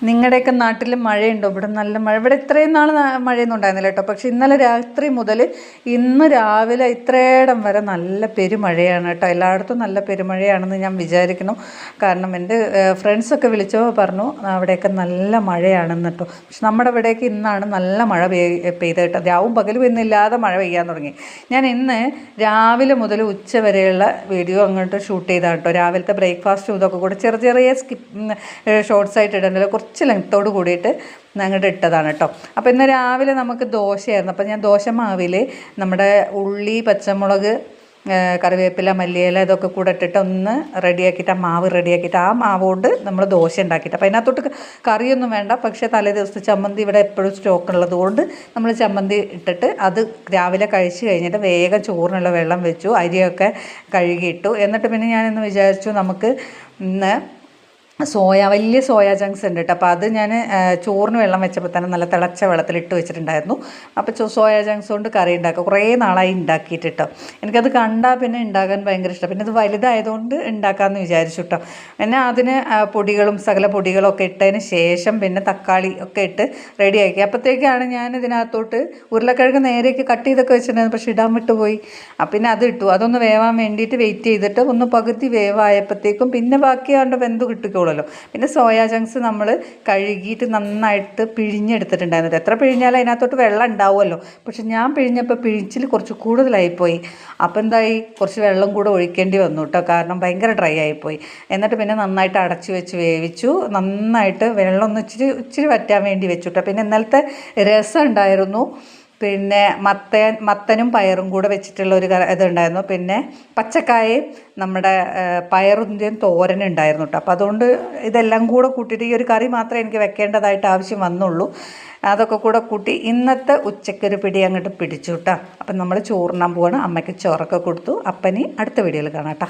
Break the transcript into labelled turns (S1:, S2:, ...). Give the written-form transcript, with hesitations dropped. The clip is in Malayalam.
S1: നിങ്ങളുടെയൊക്കെ നാട്ടിൽ മഴയുണ്ടോ? ഇവിടെ നല്ല മഴ. ഇവിടെ ഇത്രയും നാൾ മഴയൊന്നും ഉണ്ടായിരുന്നില്ല കേട്ടോ. പക്ഷേ ഇന്നലെ രാത്രി മുതൽ ഇന്ന് രാവിലെ ഇത്രയിടം വരെ നല്ല പെരുമഴയാണ് കേട്ടോ. എല്ലായിടത്തും നല്ല പെരുമഴയാണെന്ന് ഞാൻ വിചാരിക്കുന്നു. കാരണം എൻ്റെ ഫ്രണ്ട്സൊക്കെ വിളിച്ചപ്പോൾ പറഞ്ഞു അവിടെയൊക്കെ നല്ല മഴയാണെന്ന് കേട്ടോ. പക്ഷെ നമ്മുടെ ഇവിടേക്ക് ഇന്നാണ് നല്ല മഴ പെയ്ത് കേട്ടോ. രാവും പകലും ഇന്നില്ലാതെ മഴ പെയ്യാൻ തുടങ്ങി. ഞാൻ ഇന്ന് രാവിലെ മുതൽ ഉച്ച വരെയുള്ള വീഡിയോ അങ്ങോട്ട് ഷൂട്ട് ചെയ്താണ് കേട്ടോ. രാവിലത്തെ ബ്രേക്ക്ഫാസ്റ്റും ഇതൊക്കെ കൂടെ ചെറിയ ഷോർട്സ് ആയിട്ട് ഇടേണ്ടത് കുറച്ച് ലെങ്ത്തോട് കൂടിയിട്ട് അങ്ങോട്ട് ഇട്ടതാണ് കേട്ടോ. അപ്പോൾ ഇന്ന് രാവിലെ നമുക്ക് ദോശയായിരുന്നു. അപ്പോൾ ഞാൻ ദോശ മാവിൽ നമ്മുടെ ഉള്ളി, പച്ചമുളക്, കറിവേപ്പില, മല്ലിയില ഇതൊക്കെ കൂടെ ഇട്ടിട്ട് ഒന്ന് റെഡിയാക്കിയിട്ട് ആ മാവ് റെഡിയാക്കിയിട്ട് ആ മാവ് കൊണ്ട് നമ്മൾ ദോശ ഉണ്ടാക്കിയിട്ട്, അപ്പോൾ അതിനകത്തോട്ട് കറിയൊന്നും വേണ്ട. പക്ഷേ തലേ ദിവസത്തെ ചമ്മന്തി ഇവിടെ എപ്പോഴും സ്റ്റോക്ക് ഉള്ളത് കൊണ്ട് നമ്മൾ ചമ്മന്തി ഇട്ടിട്ട് അത് രാവിലെ കഴിച്ച് കഴിഞ്ഞിട്ട് വേഗം ചോറിനുള്ള വെള്ളം വെച്ചു, അരിയൊക്കെ കഴുകിയിട്ടു. എന്നിട്ട് പിന്നെ ഞാനിന്ന് വിചാരിച്ചു നമുക്ക് ഇന്ന് വലിയ സോയാ ചങ്ക്സ് ഉണ്ട് കേട്ടോ. അപ്പോൾ അത് ഞാൻ ചോറിന് വെള്ളം വെച്ചപ്പോൾ തന്നെ നല്ല തിളച്ച വെള്ളത്തിലിട്ട് വെച്ചിട്ടുണ്ടായിരുന്നു. അപ്പോൾ സോയാ ചങ്ക്സ് കൊണ്ട് കറി ഉണ്ടാക്കുക കുറേ നാളായി ഉണ്ടാക്കിയിട്ട് കേട്ടോ. എനിക്കത് കണ്ടാൽ പിന്നെ ഉണ്ടാക്കാൻ ഭയങ്കര ഇഷ്ടം. പിന്നെ ഇത് വലുതായതുകൊണ്ട് ഉണ്ടാക്കാമെന്ന് വിചാരിച്ചു കേട്ടോ. പിന്നെ അതിന് സകല പൊടികളൊക്കെ ഇട്ടതിന് ശേഷം പിന്നെ തക്കാളി ഒക്കെ ഇട്ട് റെഡിയാക്കി. അപ്പോഴത്തേക്കാണ് ഞാൻ ഇതിനകത്തോട്ട് ഉരുളക്കിഴങ്ങ് നേരേക്ക് കട്ട് ചെയ്തൊക്കെ വെച്ചിട്ടുണ്ടായിരുന്നു. പക്ഷേ ഇടാൻ വിട്ടുപോയി. പിന്നെ അത് ഇട്ടു. അതൊന്ന് വേവാൻ വേണ്ടിയിട്ട് വെയിറ്റ് ചെയ്തിട്ട് ഒന്ന് പകുതി വേവായപ്പോഴത്തേക്കും പിന്നെ ബാക്കിയാണ്ട് വെന്ത് കിട്ടിക്കോളൂ. പിന്നെ സോയാ ചങ്ക്സ് നമ്മൾ കഴുകിയിട്ട് നന്നായിട്ട് പിഴിഞ്ഞെടുത്തിട്ടുണ്ടായിരുന്നു. എത്ര പിഴിഞ്ഞാലും അതിനകത്തോട്ട് വെള്ളം ഉണ്ടാവുമല്ലോ. പക്ഷെ ഞാൻ പിഴിഞ്ഞപ്പോൾ പിഴിച്ചിൽ കുറച്ച് കൂടുതലായിപ്പോയി. അപ്പോൾ എന്തായി, കുറച്ച് വെള്ളം കൂടെ ഒഴിക്കേണ്ടി വന്നു കേട്ടോ. കാരണം ഭയങ്കര ഡ്രൈ ആയിപ്പോയി. എന്നിട്ട് പിന്നെ നന്നായിട്ട് അടച്ചു വെച്ച് വേവിച്ചു. നന്നായിട്ട് വെള്ളം ഒന്ന് ഇച്ചിരി വറ്റാൻ വേണ്ടി വെച്ചു കേട്ടോ. പിന്നെ ഇന്നലത്തെ രസം ഉണ്ടായിരുന്നു. പിന്നെ മത്തനും പയറും കൂടെ വെച്ചിട്ടുള്ള ഇതുണ്ടായിരുന്നു. പിന്നെ പച്ചക്കായയും നമ്മുടെ പയറിൻ്റെയും തോരനുണ്ടായിരുന്നു കേട്ടോ. അപ്പോൾ അതുകൊണ്ട് ഇതെല്ലാം കൂടെ കൂട്ടിയിട്ട് ഈ ഒരു കറി മാത്രമേ എനിക്ക് വെക്കേണ്ടതായിട്ട് ആവശ്യം വന്നുള്ളൂ. അതൊക്കെ കൂടെ കൂട്ടി ഇന്നത്തെ ഉച്ചക്കൊരു പിടി അങ്ങോട്ട് പിടിച്ചു കേട്ടോ. അപ്പം നമ്മൾ ചോറിനാൻ പോവാണ്. അമ്മയ്ക്ക് ചോറൊക്കെ കൊടുത്തു. അപ്പനി അടുത്ത വീഡിയോയിൽ കാണാം കേട്ടോ.